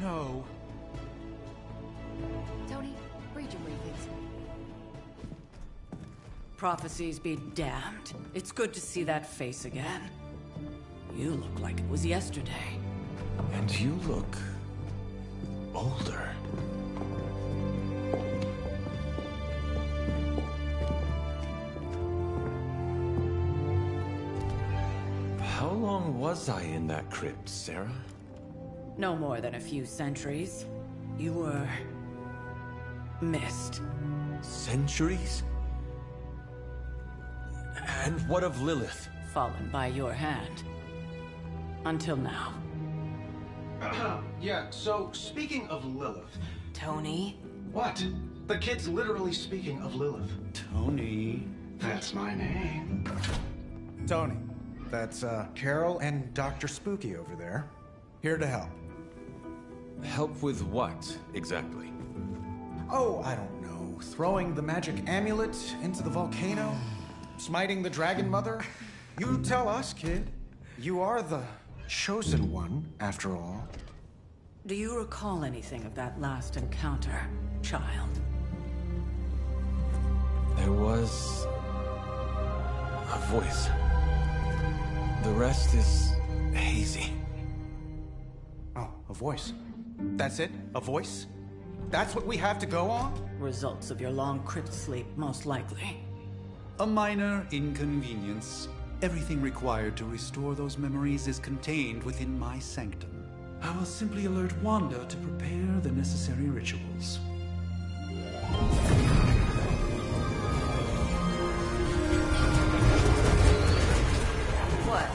No. Tony, read your briefings. Prophecies be damned. It's good to see that face again. You look like it was yesterday. And you look... older. How long was I in that crypt, Sarah? No more than a few centuries. You were... missed. Centuries? And what of Lilith? Fallen by your hand. Until now. Yeah, so speaking of Lilith... Tony? What? The kid's literally speaking of Lilith. Tony. That's my name. Tony. That's, Carol and Dr. Spooky over there. Here to help. Help with what, exactly? Oh, I don't know. Throwing the magic amulet into the volcano? Smiting the Dragon Mother? You tell us, kid. You are the chosen one, after all. Do you recall anything of that last encounter, child? There was... a voice. The rest is hazy. Oh, a voice. That's it? A voice? That's what we have to go on? Results of your long crypt sleep, most likely. A minor inconvenience. Everything required to restore those memories is contained within my sanctum. I will simply alert Wanda to prepare the necessary rituals. What?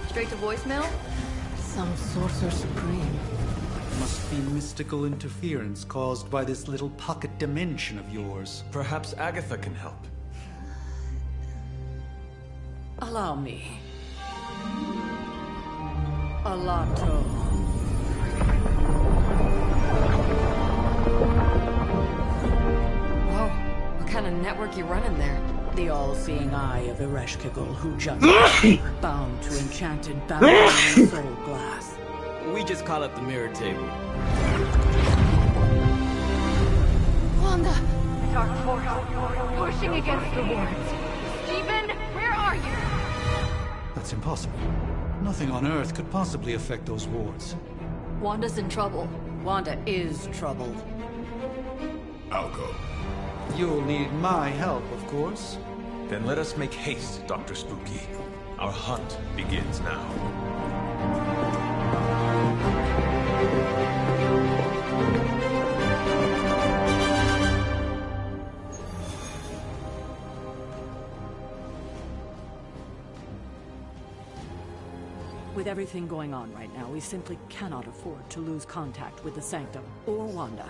Straight to voicemail? Some sorcerer supreme. Must be mystical interference caused by this little pocket dimension of yours. Perhaps Agatha can help. Allow me. Alato. Whoa, what kind of network you running there? The all-seeing eye of Ereshkigal who jumped bound to enchanted Babylonian soul glass. We just call it the mirror table. Wanda! Dark force, pushing against the wards. Stephen, where are you? That's impossible. Nothing on Earth could possibly affect those wards. Wanda's in trouble. Wanda is troubled. I'll go. You'll need my help, of course. Then let us make haste, Dr. Spooky. Our hunt begins now. With everything going on right now, we simply cannot afford to lose contact with the Sanctum or Wanda.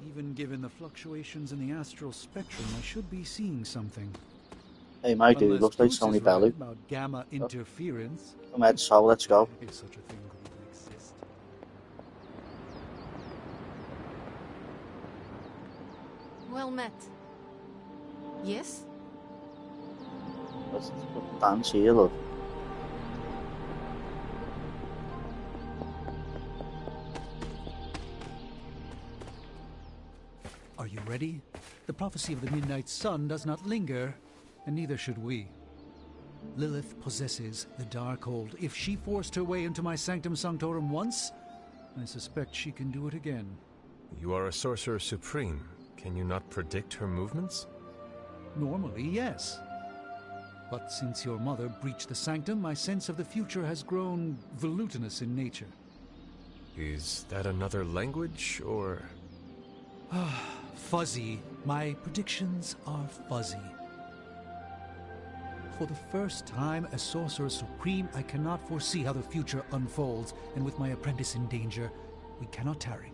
Even given the fluctuations in the astral spectrum, I should be seeing something. Hey, my dude, looks like Sony Bellew. About gamma interference. Come on, so let's go. If such a thing could even exist. Well met. Yes? Let's dance here, look. Are you ready? The prophecy of the Midnight Sun does not linger, and neither should we. Lilith possesses the Darkhold. If she forced her way into my Sanctum Sanctorum once, I suspect she can do it again. You are a Sorcerer Supreme. Can you not predict her movements? Normally, yes. But since your mother breached the Sanctum, my sense of the future has grown volutinous in nature. Is that another language, or...? Fuzzy. My predictions are fuzzy. For the first time as Sorcerer Supreme, I cannot foresee how the future unfolds, and with my apprentice in danger, we cannot tarry.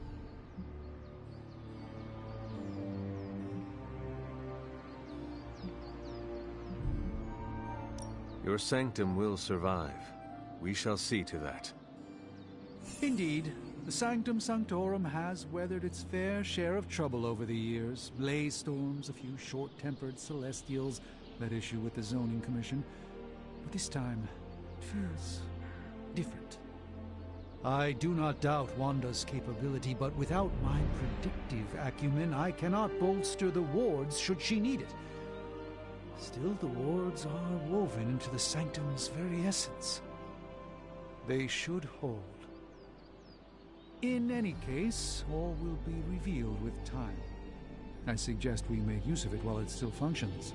Your sanctum will survive. We shall see to that. Indeed, the Sanctum Sanctorum has weathered its fair share of trouble over the years. Blaze storms, a few short-tempered celestials that issue with the Zoning Commission. But this time, it feels different. I do not doubt Wanda's capability, but without my predictive acumen, I cannot bolster the wards should she need it. Still, the wards are woven into the Sanctum's very essence. They should hold. In any case, all will be revealed with time. I suggest we make use of it while it still functions.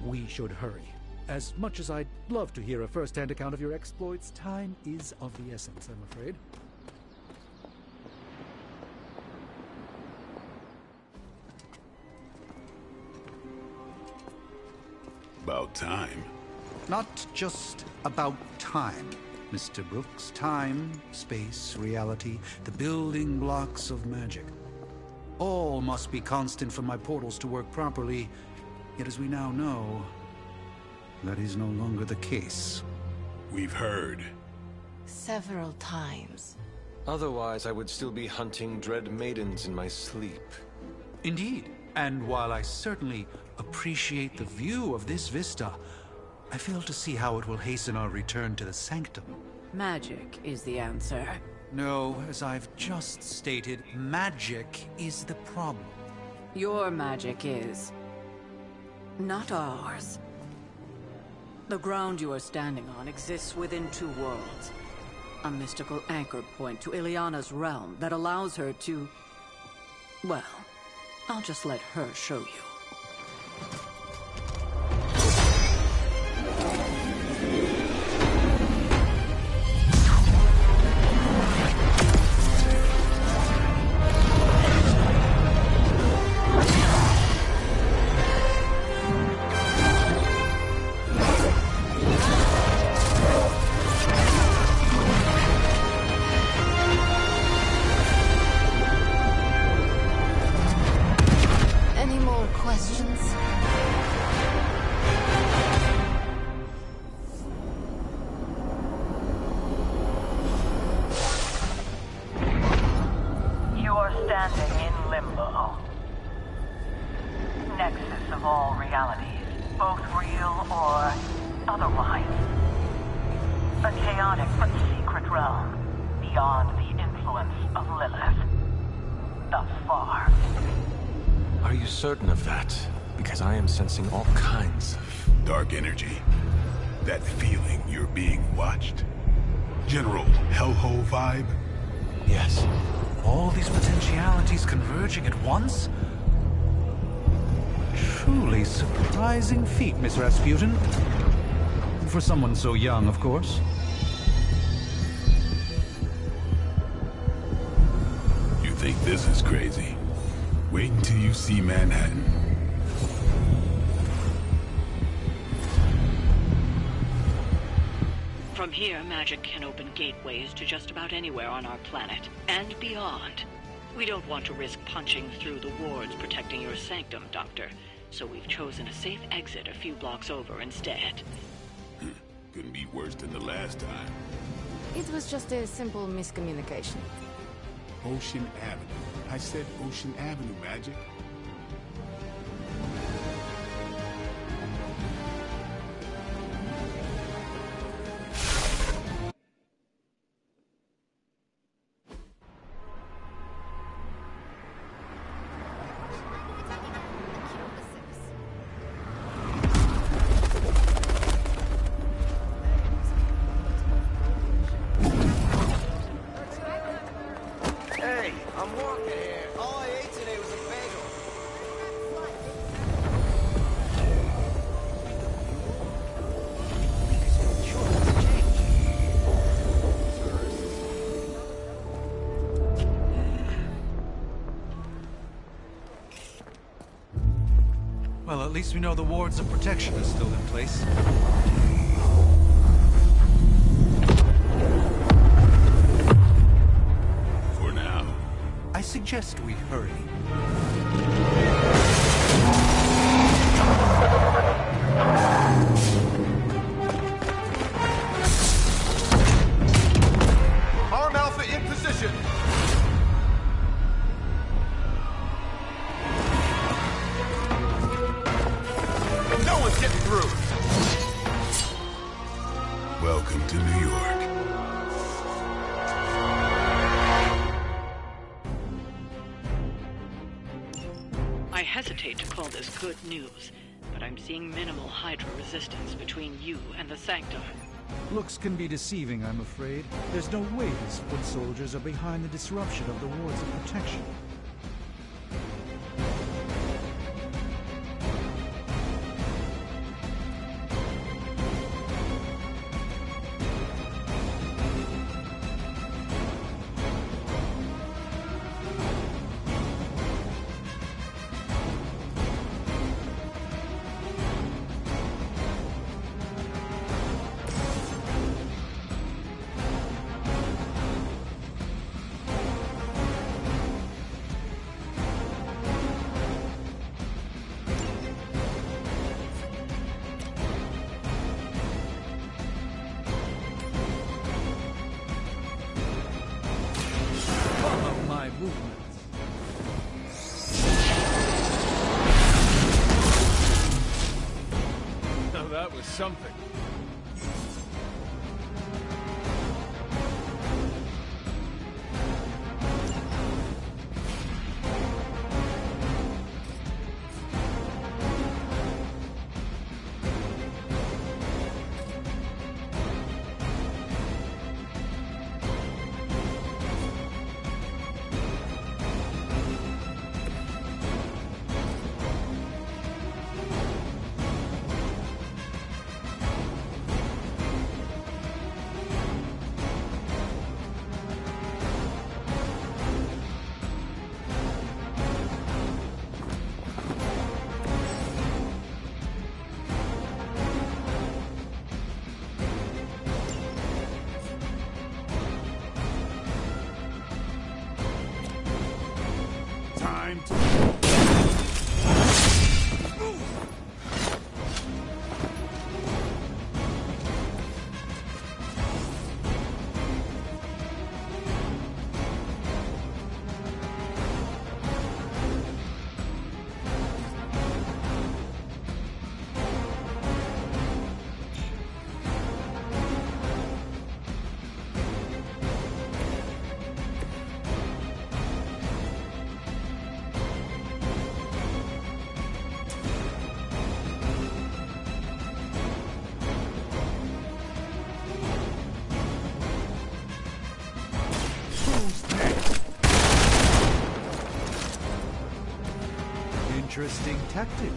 We should hurry. As much as I'd love to hear a first-hand account of your exploits, time is of the essence, I'm afraid. About time. Not just about time, Mr. Brooks. Time, space, reality, the building blocks of magic. All must be constant for my portals to work properly, yet as we now know, that is no longer the case. We've heard. Several times. Otherwise, I would still be hunting dread maidens in my sleep. Indeed. And while I certainly appreciate the view of this vista, I fail to see how it will hasten our return to the Sanctum. Magic is the answer. No, as I've just stated, magic is the problem. Your magic is... not ours. The ground you are standing on exists within two worlds. A mystical anchor point to Ileana's realm that allows her to... well, I'll just let her show you. Certain of that, because I am sensing all kinds of... dark energy. That feeling you're being watched. General hellhole vibe? Yes. All these potentialities converging at once? Truly surprising feat, Miss Rasputin. For someone so young, of course. You think this is crazy? Wait until you see Manhattan. From here, magic can open gateways to just about anywhere on our planet, and beyond. We don't want to risk punching through the wards protecting your sanctum, Doctor, so we've chosen a safe exit a few blocks over instead. Couldn't be worse than the last time. It was just a simple miscommunication. Ocean Avenue. I said Ocean Avenue, Magic. Well, at least we know the wards of protection are still in place. For now. I suggest we hurry. through. Welcome to New York. I hesitate to call this good news, but I'm seeing minimal Hydra resistance between you and the Sanctum. Looks can be deceiving, I'm afraid. There's no way these foot soldiers are behind the disruption of the wards of protection. Now that was something. Interesting tactic.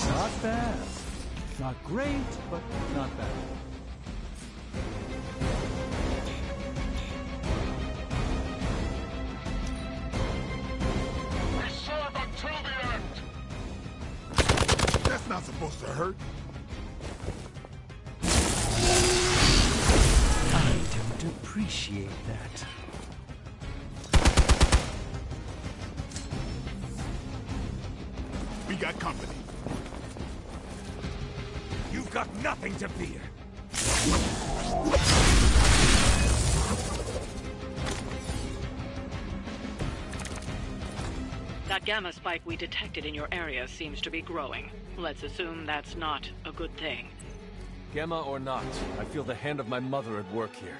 Not bad. Not great, but not bad. We serve until the end! That's not supposed to hurt. I don't appreciate that. We got company. You've got nothing to fear. That gamma spike we detected in your area seems to be growing. Let's assume that's not a good thing. Gamma or not, I feel the hand of my mother at work here.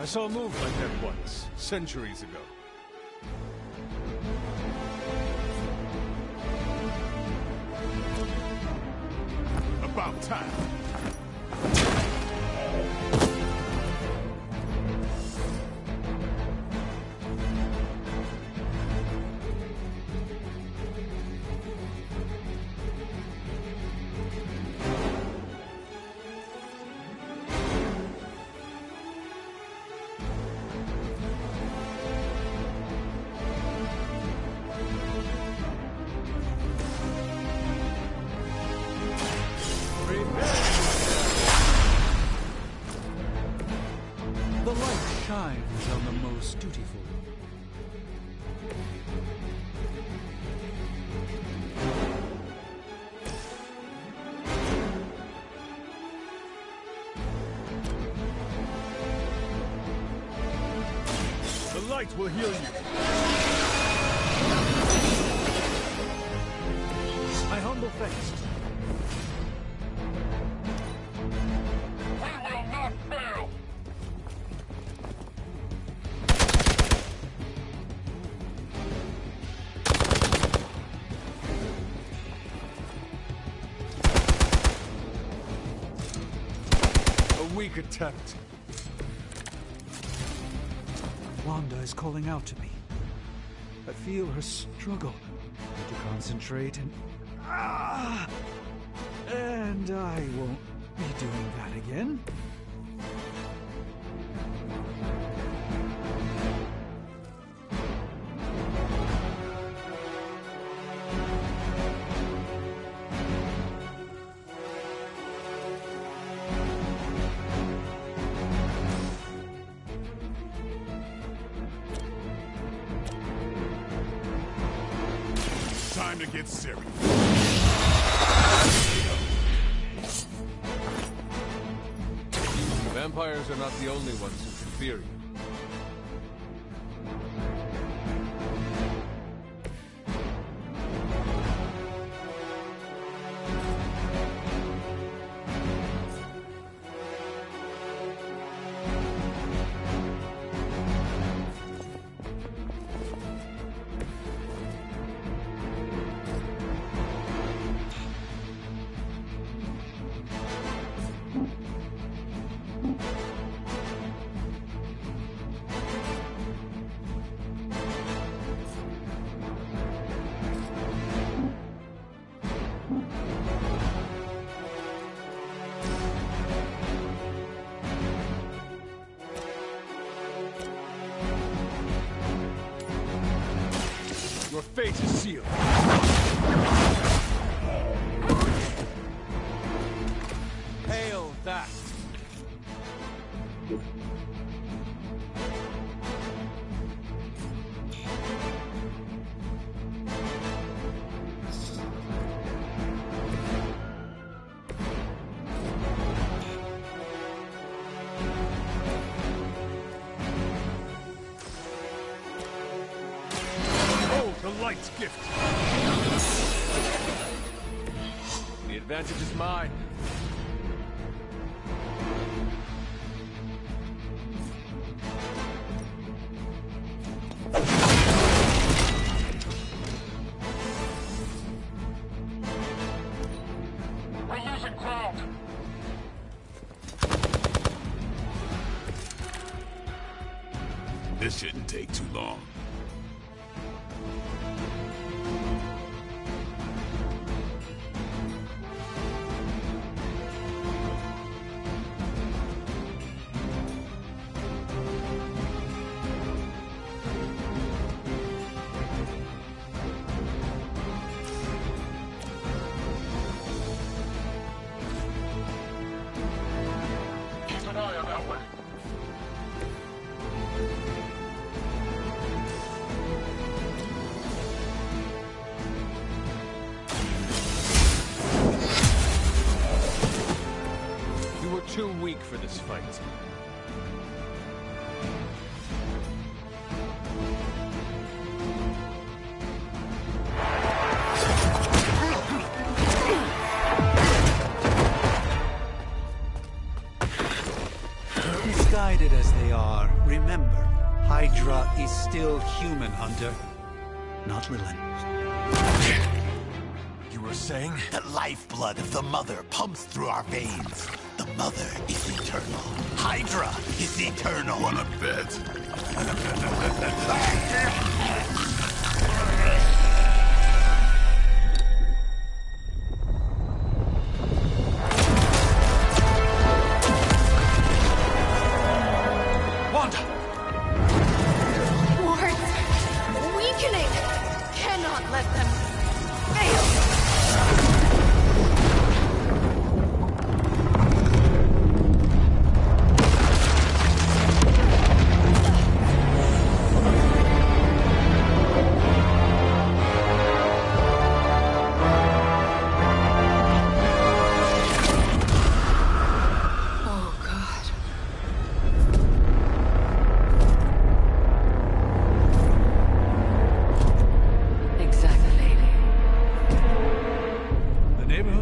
I saw a move like that once, centuries ago. About time. The light shines on the most dutiful. The light will heal you. My humble thanks. A weak attempt. Wanda is calling out to me. I feel her struggle. I need to concentrate and... And I won't be doing that again. Time to get serious. Vampires are not the only ones who can fear you. Your fate is sealed. Hail that! The light's gift. The advantage is mine. We're losing ground. This shouldn't take too long. Keep an eye on that one. You were too weak for this fight. Misguided as they are, remember, Hydra is still human, Hunter. Not Lilith. You were saying? The lifeblood of the Mother pumps through our veins. The Mother is eternal. Hydra is eternal. Wanna bet? Wanda! Wards! Weakening! Cannot let them fail!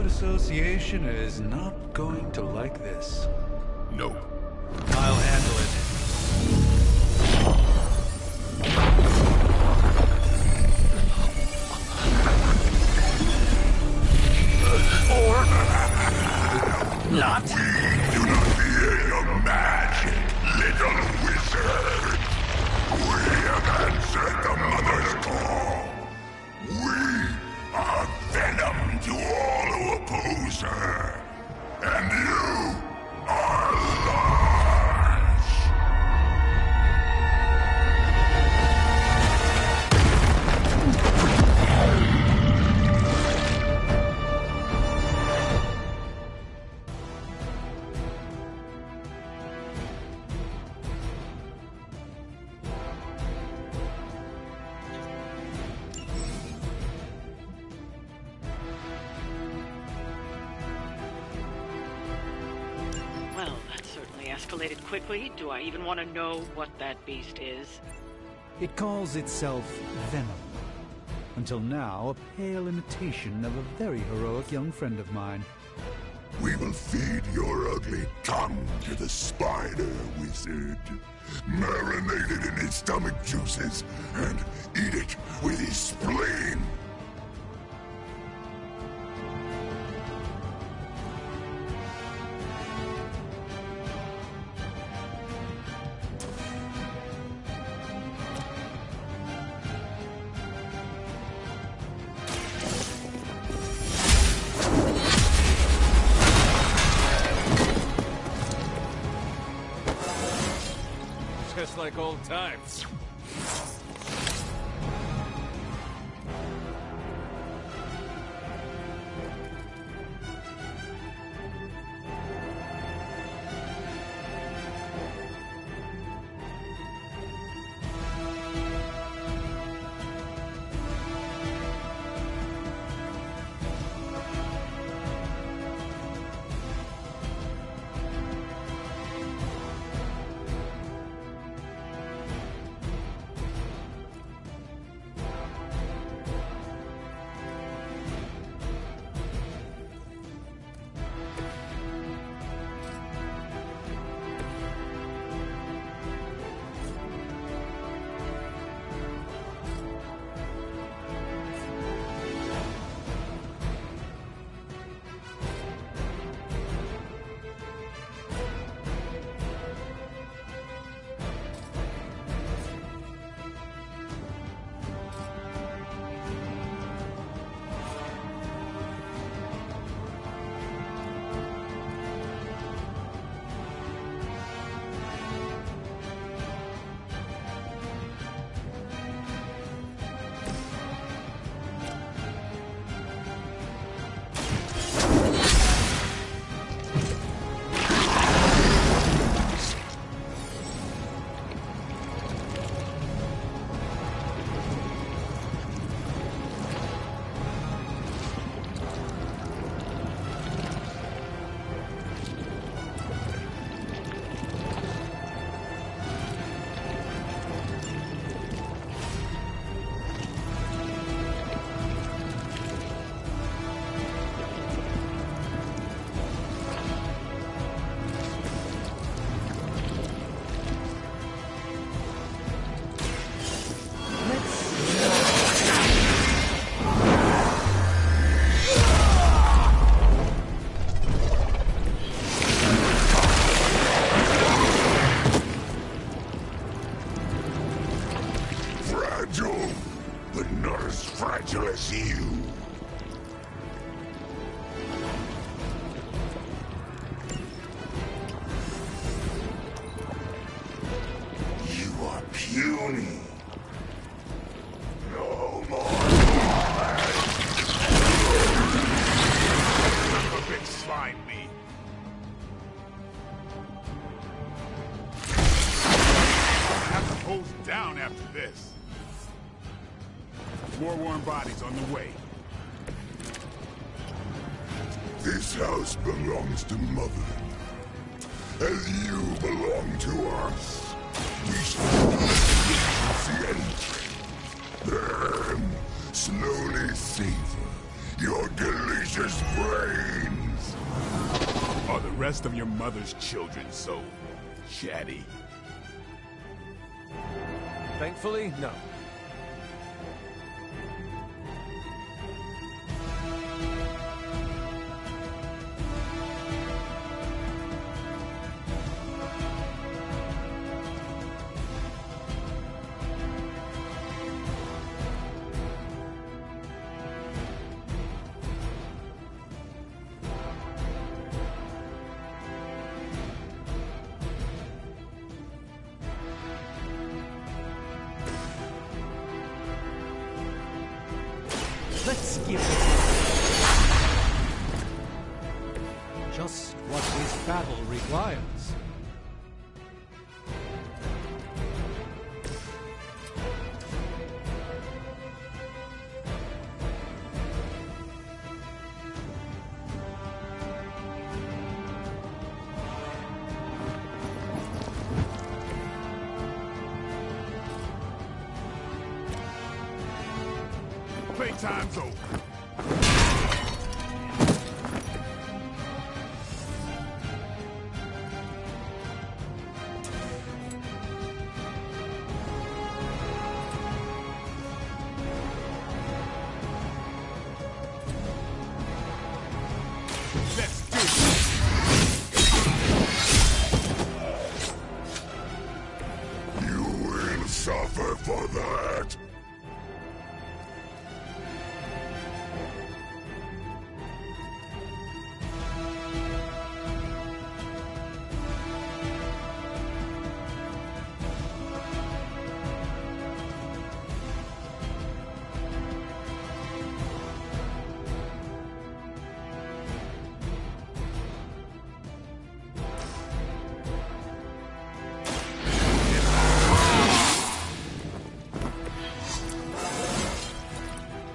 Association is not going to like this. No. I'll handle it. Or not. We do not fear your magic, little wizard. We have answered the Mother's call. We are venom to all who oppose her. And you are large. Well, that certainly escalated quickly. Do I even want to know what that beast is? It calls itself Venom. Until now, a pale imitation of a very heroic young friend of mine. We will feed your ugly tongue to the spider wizard. Marinate it in his stomach juices and eat it with his spleen. Just like old times. fragile, but not as fragile as you. You are puny. No more. Son of a bitch slime me. I have to hose down after this. More warm bodies on the way. This house belongs to Mother, as you belong to us. We shall the entry, then slowly savor your delicious brains. Are the rest of your mother's children so chatty? Thankfully, no. Let's give it just what this battle requires. Playtime's over. Let's do it. You will suffer for that.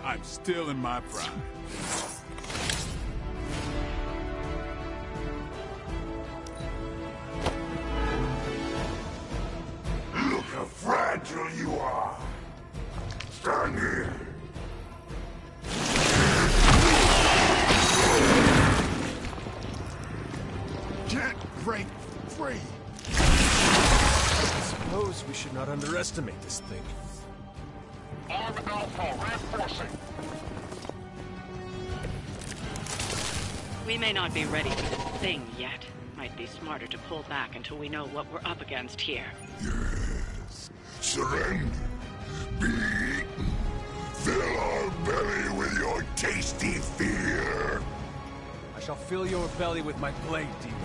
I'm still in my prime. Look how fragile you are. Stand here. Can't break free. I suppose we should not underestimate this thing. Arm Alpha reinforcing. We may not be ready for this thing yet. Might be smarter to pull back until we know what we're up against here. Yes. Surrender. Be eaten. Fill our belly with your tasty fear. I shall fill your belly with my blade, demon.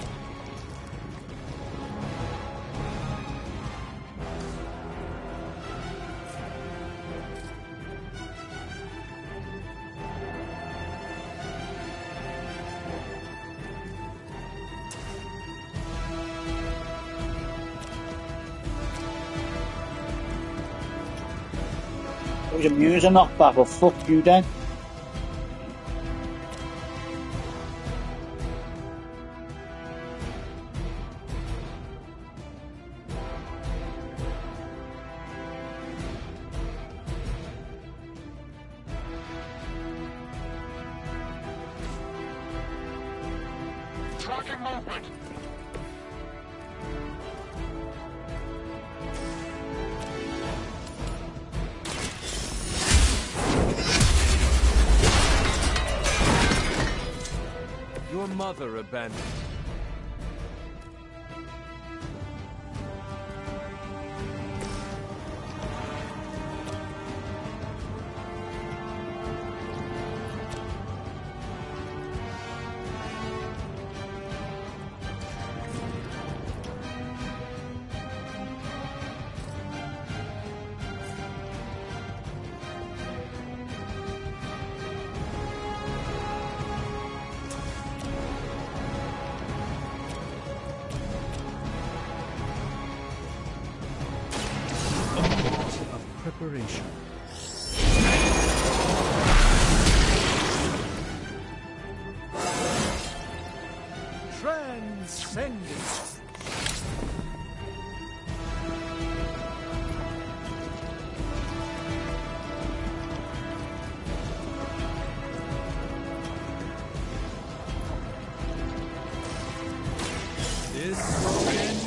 It was a muser knockback, or fuck you then. Tracking movement. Your mother abandoned. preparation. Transcendent. This will end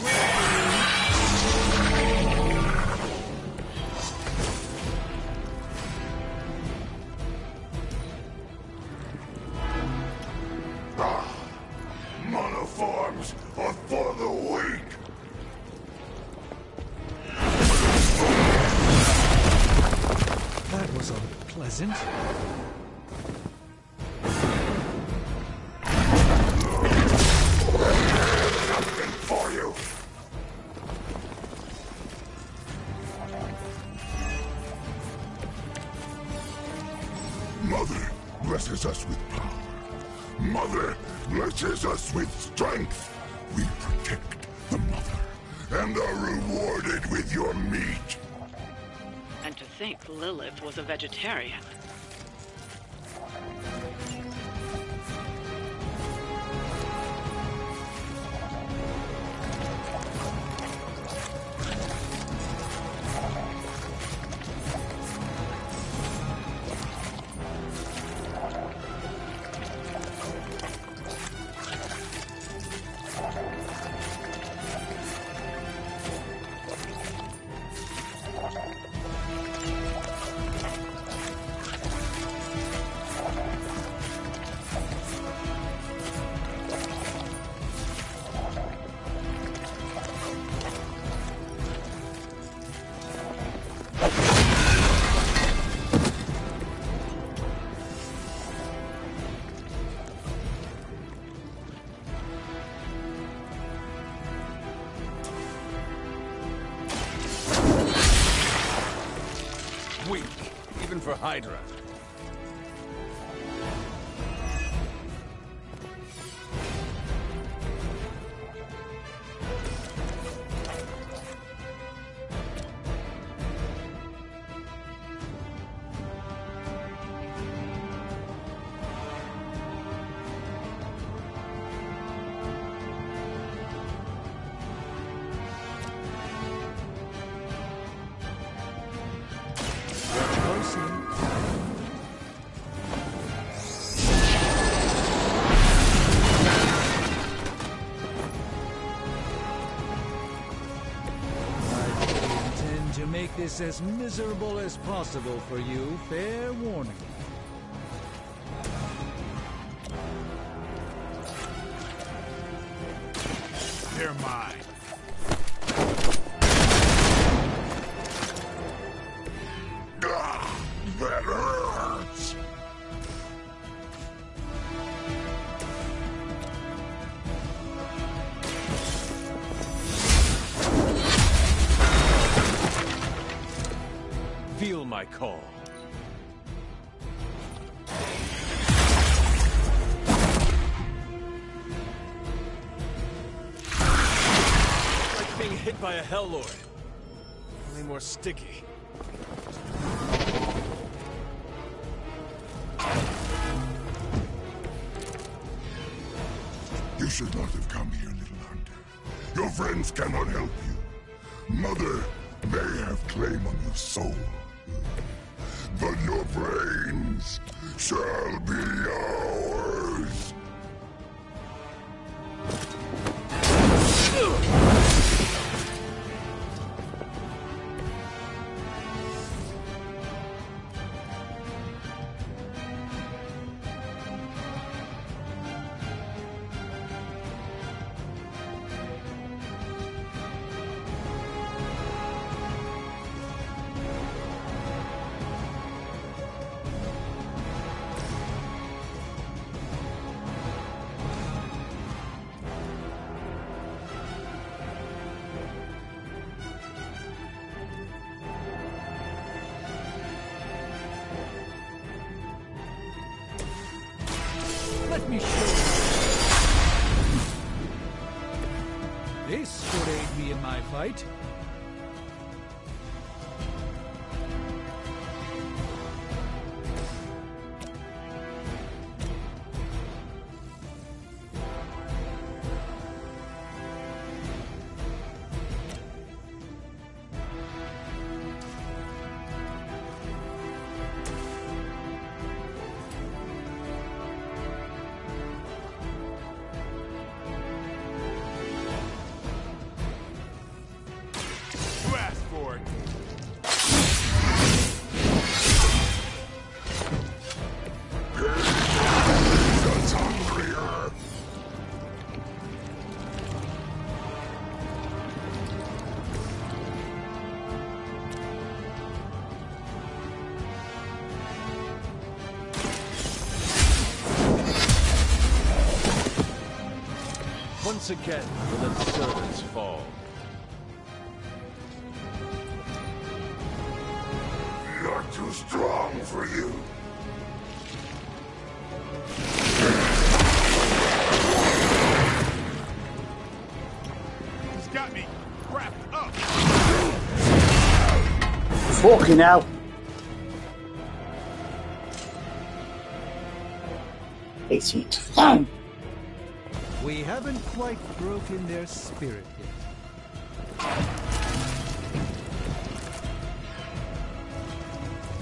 Monoforms are for the weak. That was unpleasant. Something for you. Mother blesses us with power. Mother blesses us with strength. We protect the mother and are rewarded with your meat. And to think Lilith was a vegetarian. Weak, even for Hydra. To make this as miserable as possible for you, fair warning. They're mine. That hurts. Feel my call. Like being hit by a Hellord. Only more sticky. You should not have come here, little hunter. Your friends cannot help you. Mother may have claim on your soul, but your brains shall be ours. Let me show you. This should aid me in my fight. Once again, Lilith's servants fall. You're too strong for you. He's got me wrapped up. Fucking hell. It's it. We haven't quite broken their spirit yet.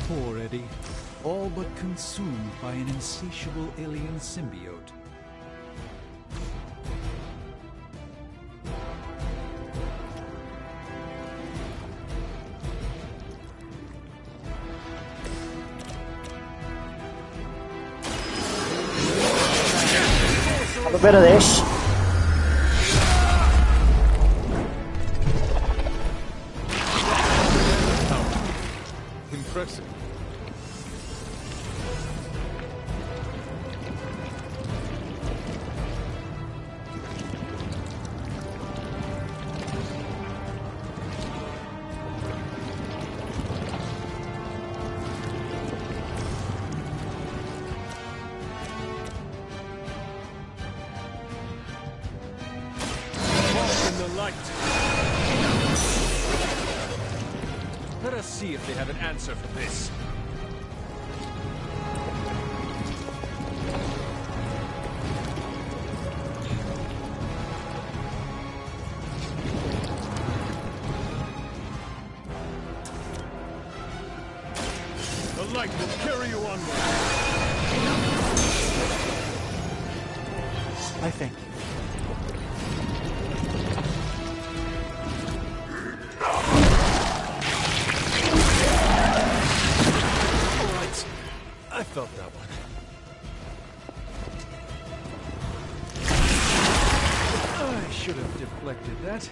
Poor Eddie, all but consumed by an insatiable alien symbiote. Have a bit of this. Impressive. Let us see if they have an answer for this. The light will carry you onward. I thank you. I felt that one. I should have deflected that.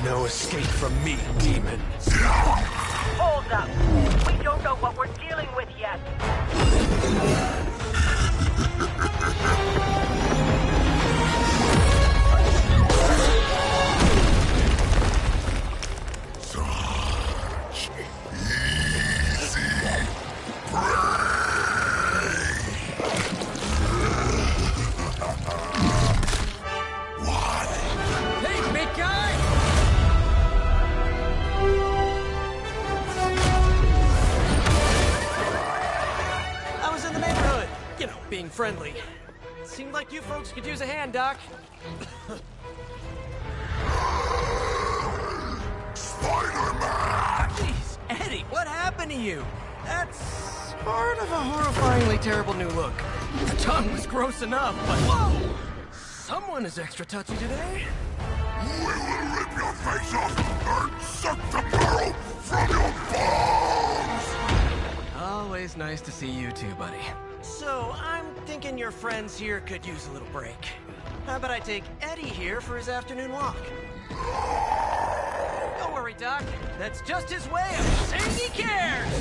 No escape from me, demon. Hold up. We don't know what we're dealing with yet. Such easy prey. Hey, big guy! Being friendly. Seemed like you folks could use a hand, Doc. Spider-Man! Jeez, Eddie, what happened to you? That's sort of a horrifyingly terrible new look. The tongue was gross enough, but whoa! Someone is extra touchy today. We will rip your face off and suck the marrow from your bones! Always nice to see you too, buddy. So, I'm thinking your friends here could use a little break. How about I take Eddie here for his afternoon walk? Don't worry, Doc. That's just his way of saying he cares!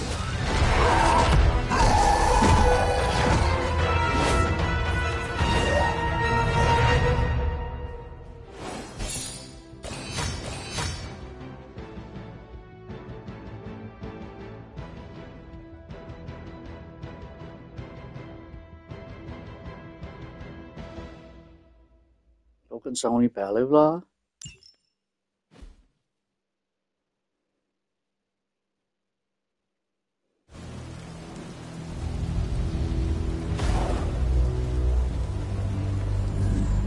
Broken Sony Pelivla.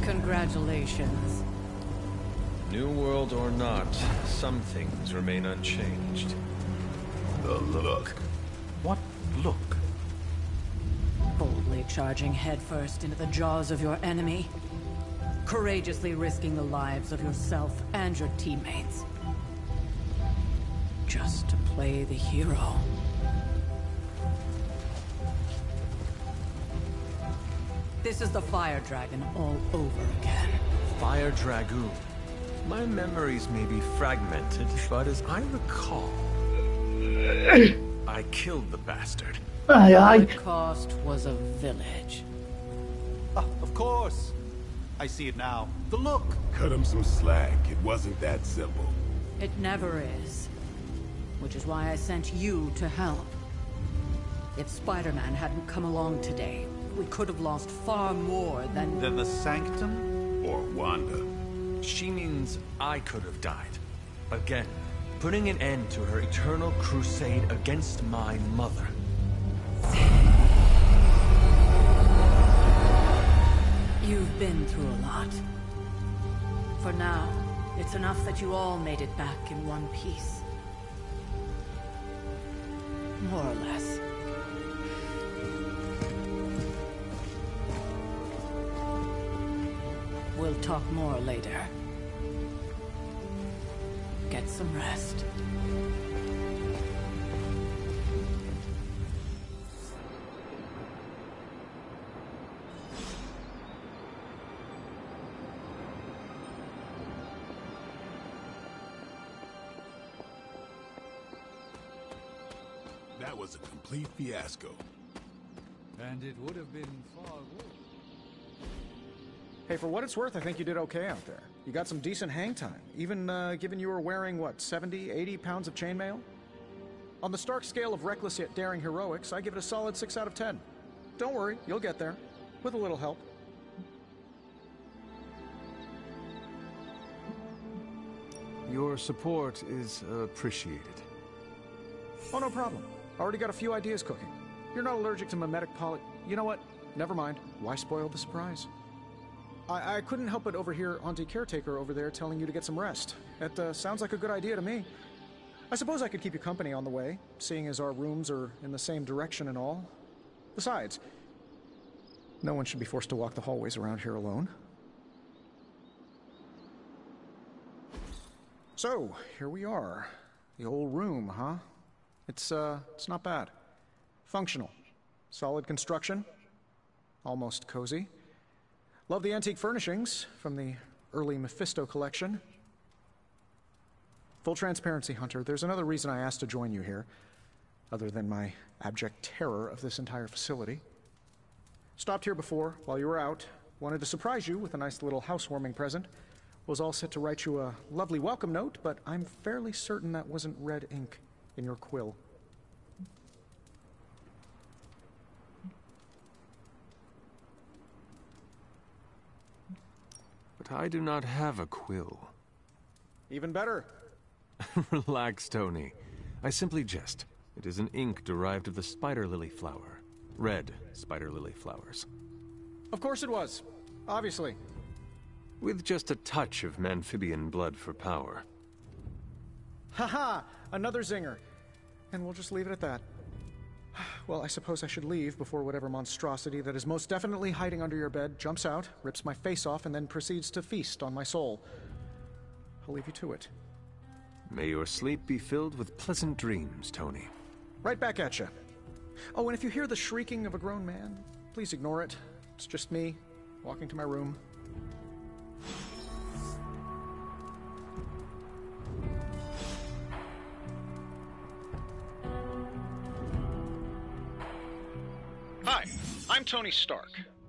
Congratulations. New world or not, some things remain unchanged. The look. What look? Boldly charging headfirst into the jaws of your enemy. Courageously risking the lives of yourself and your teammates. Just to play the hero. This is the Fire Dragon all over again. Fire Dragoon. My memories may be fragmented, but as I recall, I killed the bastard. The cost was a village. Of course. I see it now. The look. Cut him some slack. It wasn't that simple. It never is. Which is why I sent you to help. If Spider-Man hadn't come along today, we could have lost far more than... Than the Sanctum? Or Wanda. She means I could have died. Again, putting an end to her eternal crusade against my mother. You've been through a lot. For now, it's enough that you all made it back in one piece. More or less. We'll talk more later. Get some rest. That was a complete fiasco. And it would have been far worse. Hey, for what it's worth, I think you did okay out there. You got some decent hang time, even given you were wearing, what, 70, 80 pounds of chainmail? On the Stark scale of reckless yet daring heroics, I give it a solid 6 out of 10. Don't worry, you'll get there, with a little help. Your support is appreciated. Oh, no problem. Already got a few ideas cooking. You're not allergic to mimetic poly... You know what? Never mind. Why spoil the surprise? I couldn't help but overhear Auntie Caretaker over there telling you to get some rest. That sounds like a good idea to me. I suppose I could keep you company on the way, seeing as our rooms are in the same direction and all. Besides, no one should be forced to walk the hallways around here alone. So, here we are. The old room, huh? It's not bad. Functional. Solid construction. Almost cozy. Love the antique furnishings from the early Mephisto collection. Full transparency, Hunter, there's another reason I asked to join you here, other than my abject terror of this entire facility. Stopped here before, while you were out. Wanted to surprise you with a nice little housewarming present. Was all set to write you a lovely welcome note, but I'm fairly certain that wasn't red ink in your quill. But I do not have a quill. Even better. Relax, Tony. I simply jest. It is an ink derived of the spider lily flower. Red spider lily flowers. Of course it was. Obviously. With just a touch of Memphibian blood for power. Haha! Another zinger. And we'll just leave it at that. Well, I suppose I should leave before whatever monstrosity that is most definitely hiding under your bed jumps out, rips my face off, and then proceeds to feast on my soul. I'll leave you to it. May your sleep be filled with pleasant dreams, Tony. Right back at you. Oh, and if you hear the shrieking of a grown man, please ignore it. It's just me, walking to my room. Hi, I'm Tony Stark,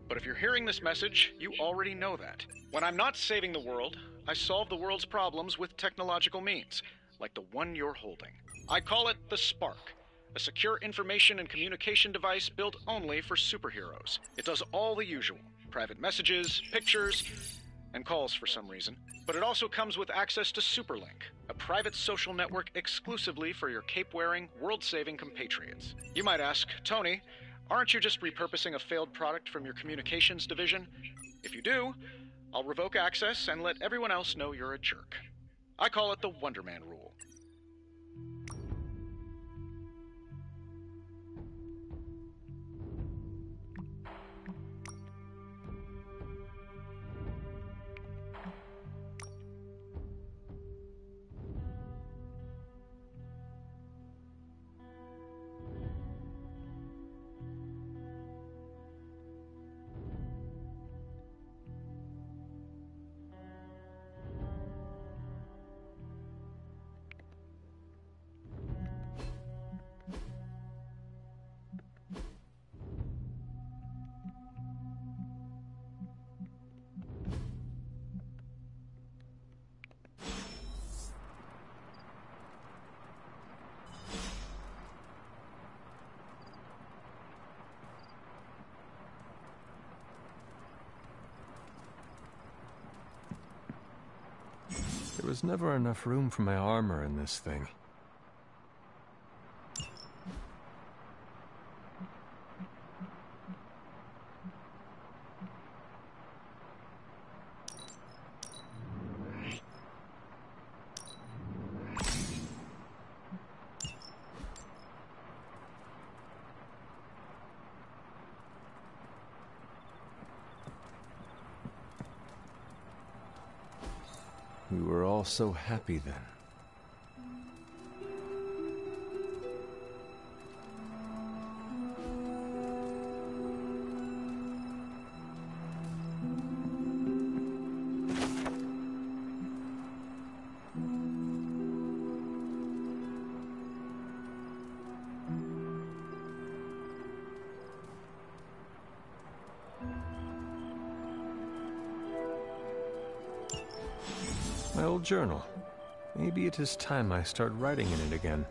but if you're hearing this message, you already know that. When I'm not saving the world, I solve the world's problems with technological means, like the one you're holding. I call it the Spark, a secure information and communication device built only for superheroes. It does all the usual, private messages, pictures, and calls for some reason. But it also comes with access to Superlink, a private social network exclusively for your cape-wearing, world-saving compatriots. You might ask, Tony, aren't you just repurposing a failed product from your communications division? If you do, I'll revoke access and let everyone else know you're a jerk. I call it the Wonder Man rule. was never enough room for my armor in this thing. We were all so happy then. My old journal. Maybe it is time I start writing in it again.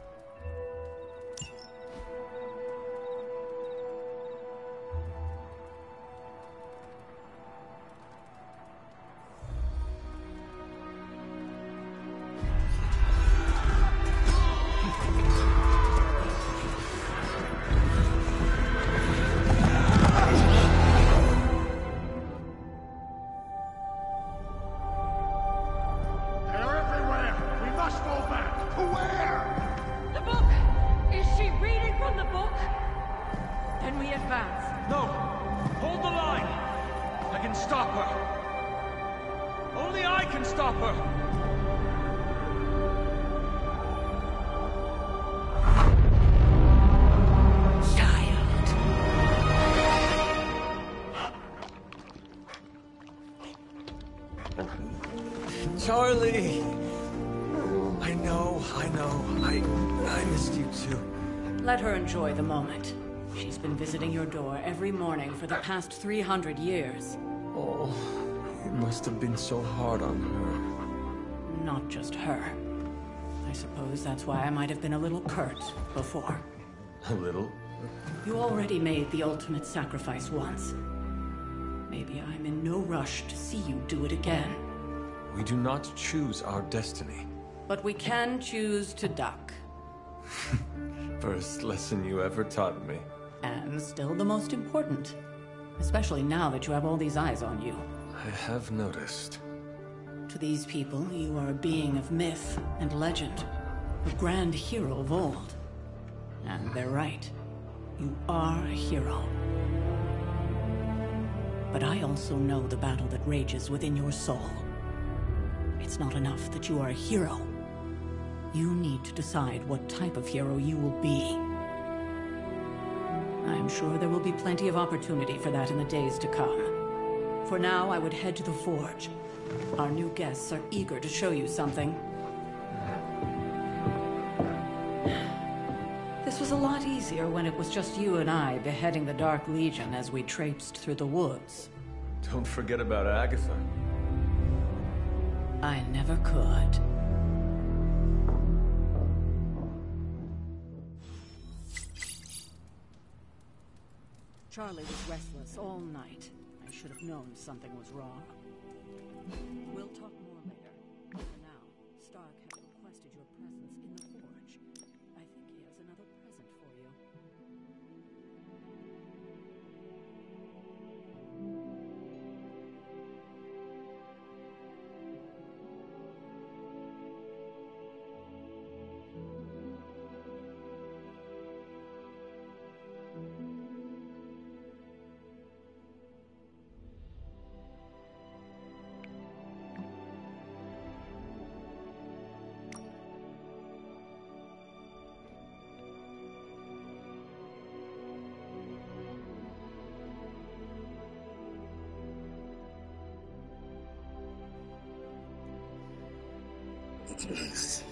Charlie! I know. I missed you too. Let her enjoy the moment. She's been visiting your door every morning for the past 300 years. Oh, it must have been so hard on her. Not just her. I suppose that's why I might have been a little curt before. A little? You already made the ultimate sacrifice once. Maybe I'm in no rush to see you do it again. We do not choose our destiny. But we can choose to duck. First lesson you ever taught me. And still the most important. Especially now that you have all these eyes on you. I have noticed. To these people, you are a being of myth and legend. A grand hero of old. And they're right. You are a hero. But I also know the battle that rages within your soul. It's not enough that you are a hero. You need to decide what type of hero you will be. I'm sure there will be plenty of opportunity for that in the days to come. For now, I would head to the Forge. Our new guests are eager to show you something. This was a lot easier when it was just you and I beheading the Dark Legion as we traipsed through the woods. Don't forget about Agatha. I never could. Charlie was restless all night. I should have known something was wrong. We'll talk more later. For now, Stark has requested your presence in the Forge. I think he has another present for you. Yes.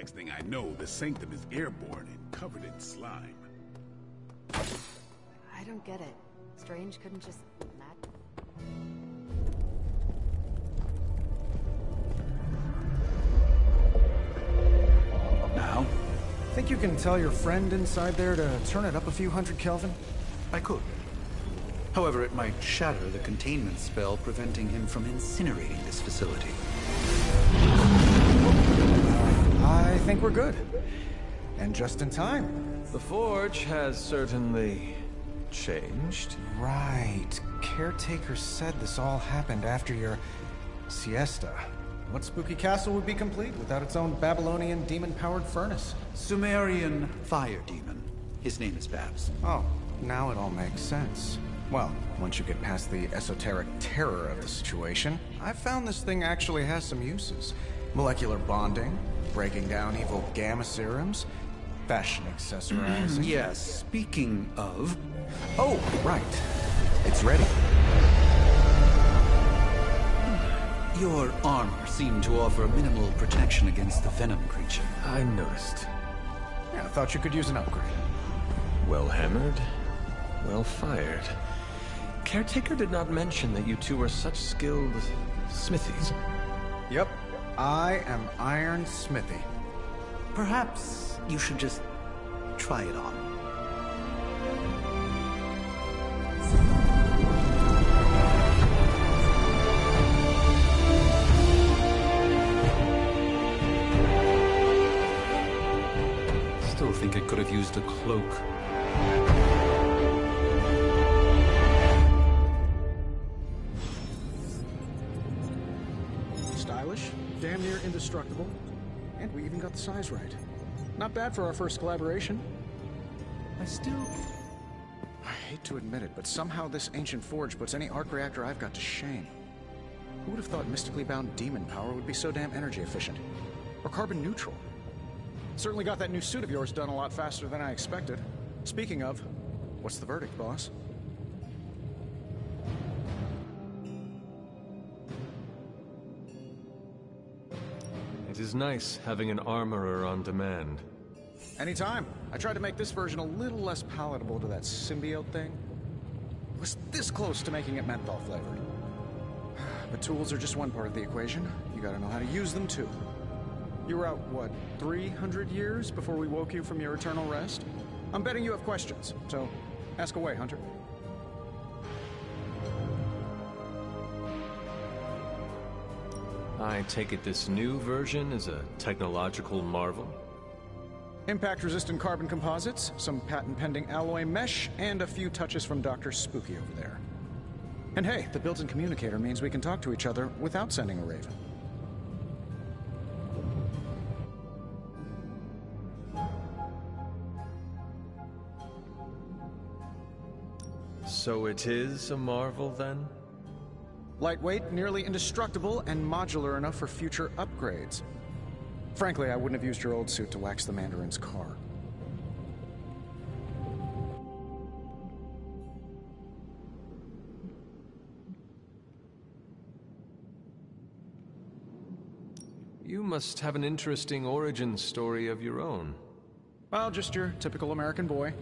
Next thing I know, the Sanctum is airborne and covered in slime. I don't get it. Strange couldn't just not. Now? Think you can tell your friend inside there to turn it up a few hundred Kelvin? I could. However, it might shatter the containment spell, preventing him from incinerating this facility. I think we're good. And just in time. The Forge has certainly changed. Right. Caretaker said this all happened after your siesta. What spooky castle would be complete without its own Babylonian demon-powered furnace? Sumerian fire demon. His name is Babs. Oh, now it all makes sense. Well, once you get past the esoteric terror of the situation, I've found this thing actually has some uses. Molecular bonding, breaking down evil gamma serums, fashion accessorizing. Yes, speaking of... Oh, right. It's ready. Your armor seemed to offer minimal protection against the venom creature. I noticed. Yeah, I thought you could use an upgrade. Well hammered, well fired. Caretaker did not mention that you two were such skilled smithies. Yep, I am Iron Smithy. Perhaps you should just try it on. Still think it could have used a cloak. Stylish, damn near indestructible, and we even got the size right. Not bad for our first collaboration. I hate to admit it, but somehow this ancient forge puts any arc reactor I've got to shame. Who would have thought mystically bound demon power would be so damn energy efficient? Or carbon neutral? Certainly got that new suit of yours done a lot faster than I expected. Speaking of, what's the verdict, boss? It is nice having an armorer on demand. Anytime. I tried to make this version a little less palatable to that symbiote thing. It was this close to making it menthol flavored. But tools are just one part of the equation. You gotta know how to use them too. You were out, what, 300 years before we woke you from your eternal rest? I'm betting you have questions, so ask away, Hunter. I take it this new version is a technological marvel? Impact-resistant carbon composites, some patent-pending alloy mesh, and a few touches from Dr. Spooky over there. And hey, the built-in communicator means we can talk to each other without sending a raven. So it is a marvel, then? Lightweight, nearly indestructible, and modular enough for future upgrades. Frankly, I wouldn't have used your old suit to wax the Mandarin's car. You must have an interesting origin story of your own. Well, just your typical American boy.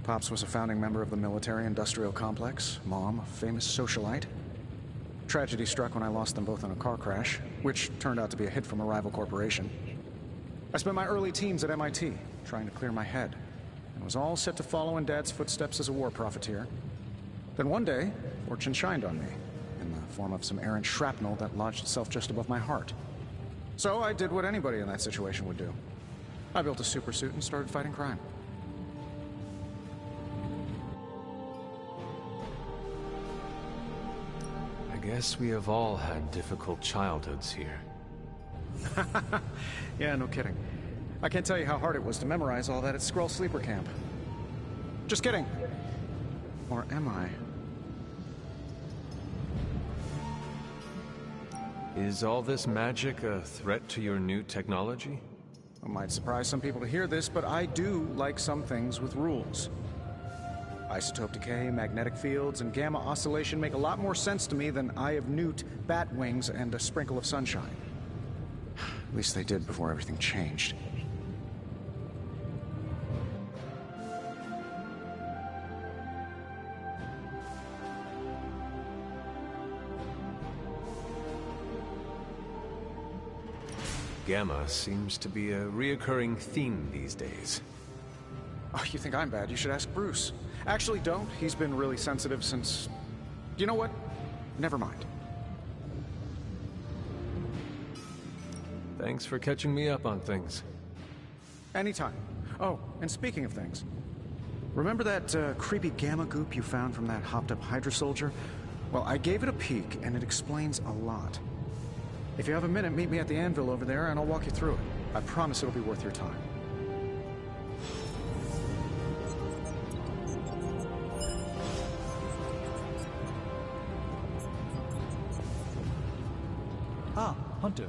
Pops was a founding member of the military-industrial complex. Mom, a famous socialite. Tragedy struck when I lost them both in a car crash, which turned out to be a hit from a rival corporation. I spent my early teens at MIT, trying to clear my head, and was all set to follow in Dad's footsteps as a war profiteer. Then one day, fortune shined on me, in the form of some errant shrapnel that lodged itself just above my heart. So I did what anybody in that situation would do. I built a supersuit and started fighting crime. I guess we have all had difficult childhoods here. Yeah, no kidding. I can't tell you how hard it was to memorize all that at Skrull Sleeper Camp. Just kidding. Or am I? Is all this magic a threat to your new technology? It might surprise some people to hear this, but I do like some things with rules. Isotope decay, magnetic fields, and gamma oscillation make a lot more sense to me than Eye of Newt, bat wings, and a sprinkle of sunshine. At least they did before everything changed. Gamma seems to be a reoccurring theme these days. Oh, you think I'm bad? You should ask Bruce. Actually, don't. He's been really sensitive since... You know what? Never mind. Thanks for catching me up on things. Anytime. Oh, and speaking of things, remember that creepy gamma goop you found from that hopped-up Hydra soldier? Well, I gave it a peek, and it explains a lot. If you have a minute, meet me at the anvil over there, and I'll walk you through it. I promise it'll be worth your time. Ah, Hunter.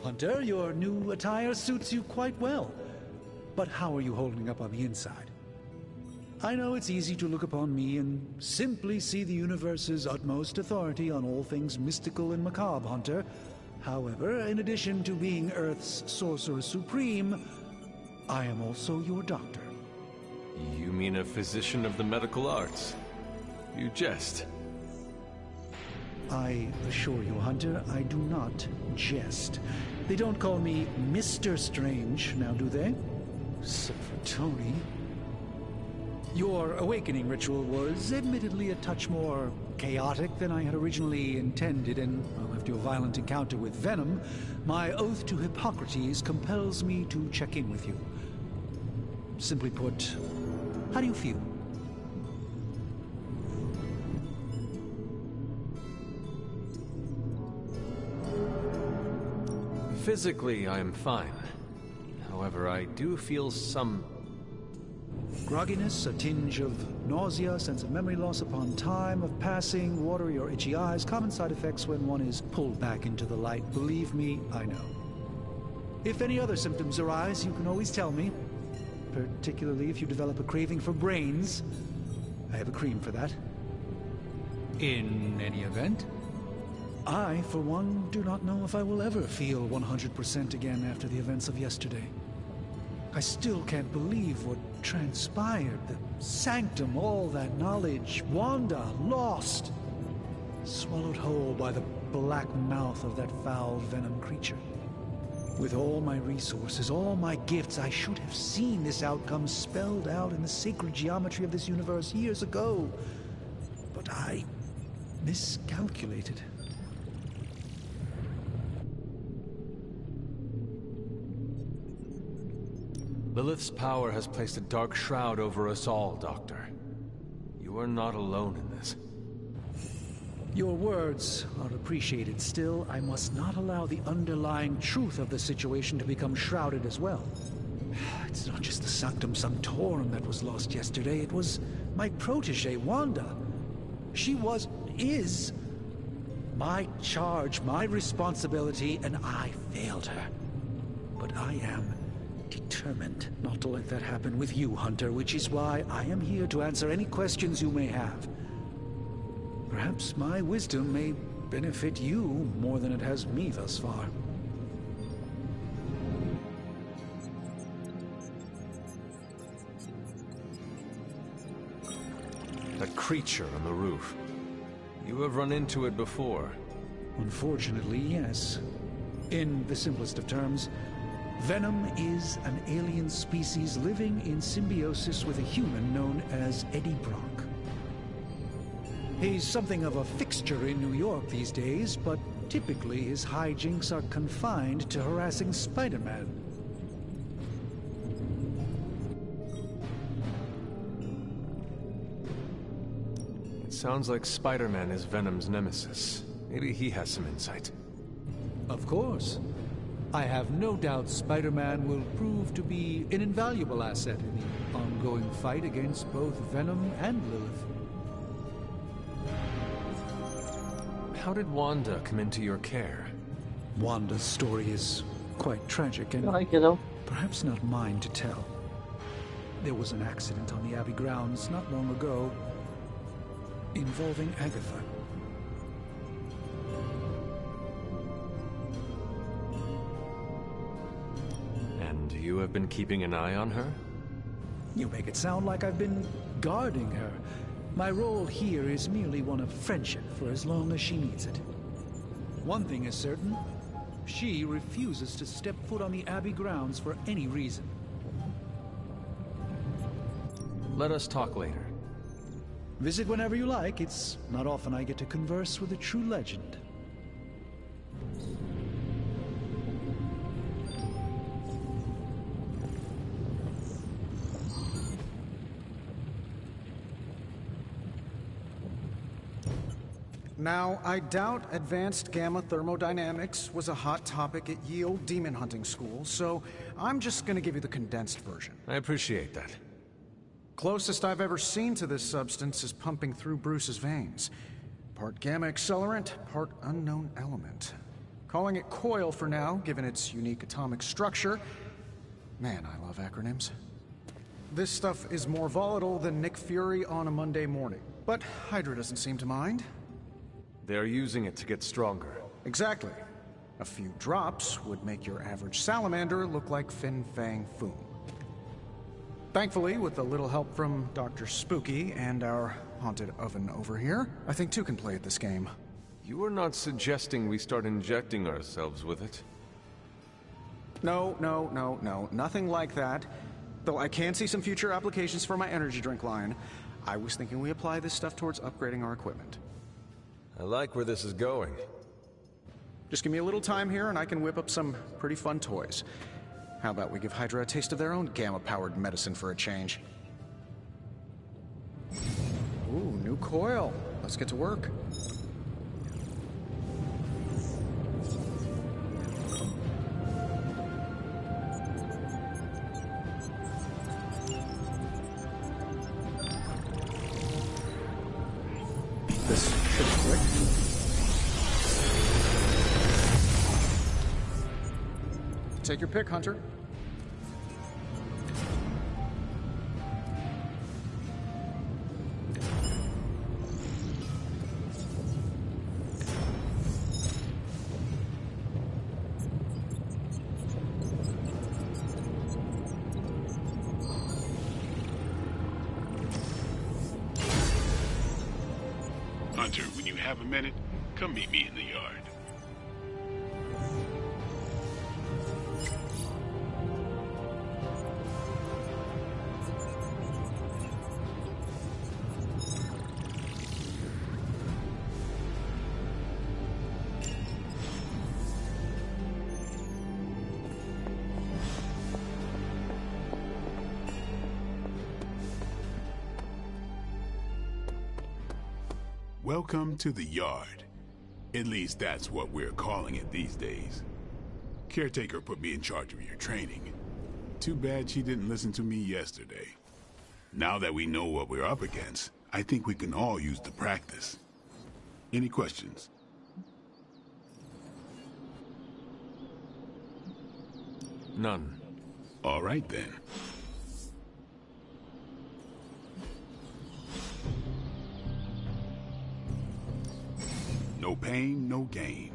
Hunter, your new attire suits you quite well. But how are you holding up on the inside? I know it's easy to look upon me and simply see the universe's utmost authority on all things mystical and macabre, Hunter. However, in addition to being Earth's Sorcerer Supreme, I am also your doctor. You mean a physician of the medical arts? You jest. I assure you, Hunter, I do not jest. They don't call me Mr. Strange, now do they? So for Tony... Your awakening ritual was admittedly a touch more chaotic than I had originally intended, and well, after your violent encounter with Venom, my oath to Hippocrates compels me to check in with you. Simply put, how do you feel? Physically, I am fine. However, I do feel some... grogginess, a tinge of nausea, sense of memory loss upon time of passing, watery or itchy eyes, common side effects when one is pulled back into the light. Believe me, I know. If any other symptoms arise, you can always tell me. Particularly if you develop a craving for brains. I have a cream for that. In any event, I, for one, do not know if I will ever feel 100% again after the events of yesterday. I still can't believe what transpired. The sanctum, all that knowledge, Wanda, lost. Swallowed whole by the black mouth of that foul venom creature. With all my resources, all my gifts, I should have seen this outcome spelled out in the sacred geometry of this universe years ago. But I miscalculated. Lilith's power has placed a dark shroud over us all, Doctor. You are not alone in this. Your words are appreciated. Still, I must not allow the underlying truth of the situation to become shrouded as well. It's not just the Sanctum Sanctorum that was lost yesterday. It was my protege, Wanda. She is my charge, my responsibility, and I failed her. But I am determined not to let that happen with you, Hunter, which is why I am here to answer any questions you may have. Perhaps my wisdom may benefit you more than it has me thus far. That creature on the roof. You have run into it before. Unfortunately, yes. In the simplest of terms, Venom is an alien species living in symbiosis with a human known as Eddie Brock. He's something of a fixture in New York these days, but typically his hijinks are confined to harassing Spider-Man. It sounds like Spider-Man is Venom's nemesis. Maybe he has some insight. Of course. I have no doubt Spider-Man will prove to be an invaluable asset in the ongoing fight against both Venom and Lilith. How did Wanda come into your care? Wanda's story is quite tragic and perhaps not mine to tell. There was an accident on the Abbey grounds not long ago involving Agatha. And you have been keeping an eye on her? You make it sound like I've been guarding her. My role here is merely one of friendship for as long as she needs it. One thing is certain, she refuses to step foot on the Abbey grounds for any reason. Let us talk later. Visit whenever you like. It's not often I get to converse with a true legend. Now, I doubt advanced gamma thermodynamics was a hot topic at Yield Demon Hunting School, so I'm just gonna give you the condensed version. I appreciate that. Closest I've ever seen to this substance is pumping through Bruce's veins. Part gamma accelerant, part unknown element. Calling it Coil for now, given its unique atomic structure. Man, I love acronyms. This stuff is more volatile than Nick Fury on a Monday morning, but Hydra doesn't seem to mind. They're using it to get stronger. Exactly. A few drops would make your average salamander look like Fin Fang Foom. Thankfully, with a little help from Dr. Spooky and our haunted oven over here, I think two can play at this game. You are not suggesting we start injecting ourselves with it? No, nothing like that. Though I can see some future applications for my energy drink line. I was thinking we apply this stuff towards upgrading our equipment. I like where this is going. Just give me a little time here and I can whip up some pretty fun toys. How about we give Hydra a taste of their own gamma-powered medicine for a change? Ooh, new coil. Let's get to work. This should be quick. Take your pick, Hunter. Hunter, when you have a minute, come meet me in the yard. Welcome to the yard. At least that's what we're calling it these days. Caretaker put me in charge of your training. Too bad she didn't listen to me yesterday. Now that we know what we're up against, I think we can all use the practice. Any questions? None. All right then. No pain, no gain.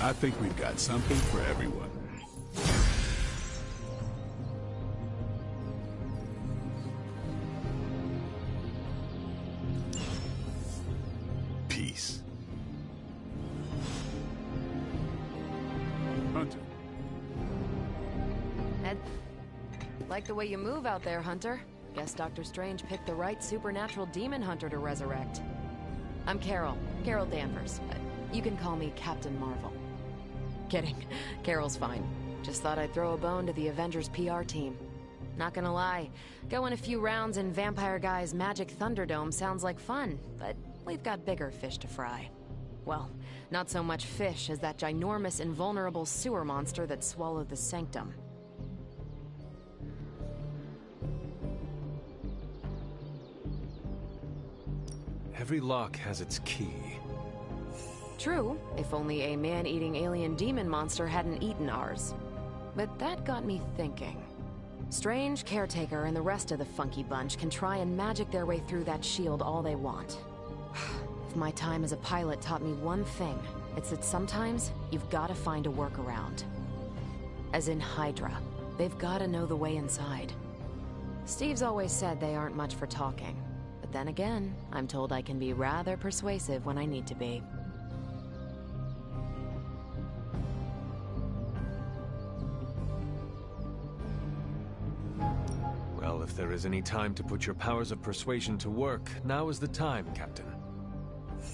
I think we've got something for everyone. peace. Hunter. Ed, like the way you move out there, Hunter. Guess Dr. Strange picked the right supernatural demon hunter to resurrect. I'm Carol Danvers. You can call me Captain Marvel. Kidding. Carol's fine. Just thought I'd throw a bone to the Avengers PR team. Not gonna lie, going a few rounds in Vampire Guy's Magic Thunderdome sounds like fun, but we've got bigger fish to fry. Well, not so much fish as that ginormous invulnerable sewer monster that swallowed the Sanctum. Every lock has its key. True, if only a man-eating alien demon monster hadn't eaten ours. But that got me thinking. Strange, Caretaker, and the rest of the funky bunch can try and magic their way through that shield all they want. If my time as a pilot taught me one thing, it's that sometimes you've gotta find a workaround. As in Hydra, they've gotta know the way inside. Steve's always said they aren't much for talking. But then again, I'm told I can be rather persuasive when I need to be. Well, if there is any time to put your powers of persuasion to work, now is the time, Captain.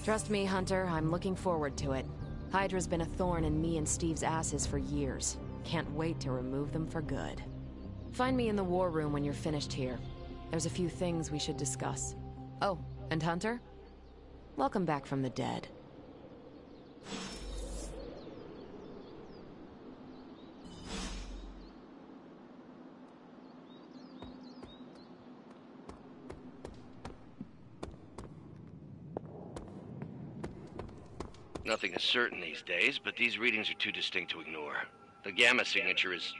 Trust me, Hunter, I'm looking forward to it. Hydra's been a thorn in me and Steve's asses for years. Can't wait to remove them for good. Find me in the war room when you're finished here. There's a few things we should discuss. Oh, and Hunter? Welcome back from the dead. Nothing is certain these days, but these readings are too distinct to ignore. The gamma signature is...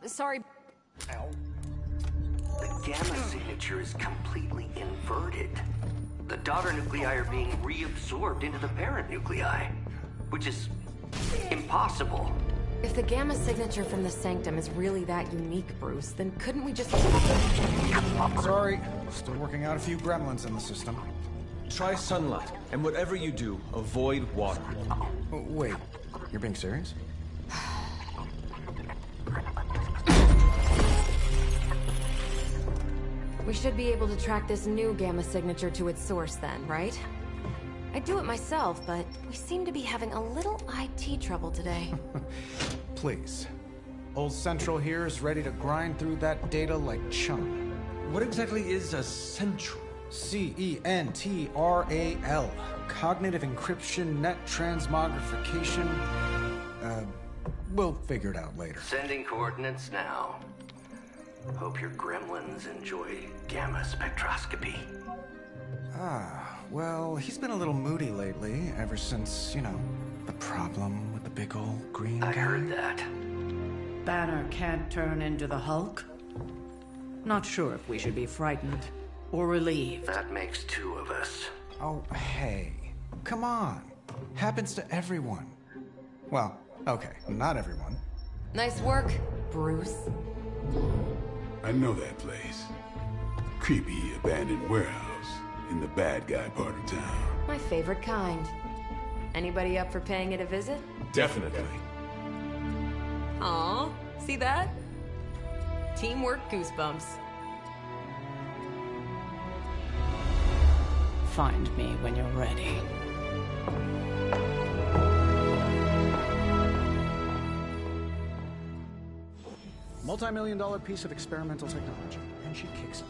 Sorry. Ow. The gamma signature is completely inverted. The daughter nuclei are being reabsorbed into the parent nuclei, which is impossible. If the gamma signature from the Sanctum is really that unique, Bruce, then couldn't we just... Sorry, still working out a few gremlins in the system. Try sunlight, and whatever you do, avoid water. Wait, you're being serious? We should be able to track this new gamma signature to its source then, right? I'd do it myself, but we seem to be having a little IT trouble today. Please. Old Central here is ready to grind through that data like chum. What exactly is a Central? CENTRAL. Cognitive encryption, net transmogrification. We'll figure it out later. Sending coordinates now. Hope your gremlins enjoy gamma spectroscopy. Well, he's been a little moody lately, ever since, you know, the problem with the big old green guy. I heard that. Banner can't turn into the Hulk? Not sure if we should be frightened or relieved. That makes two of us. Oh, hey. Come on. Happens to everyone. Well, okay, not everyone. Nice work, Bruce. I know that place. Creepy abandoned warehouse in the bad guy part of town. My favorite kind. Anybody up for paying it a visit? Definitely. Aw, see that? Teamwork goosebumps. Find me when you're ready. Multi-million-dollar piece of experimental technology, and she kicks it.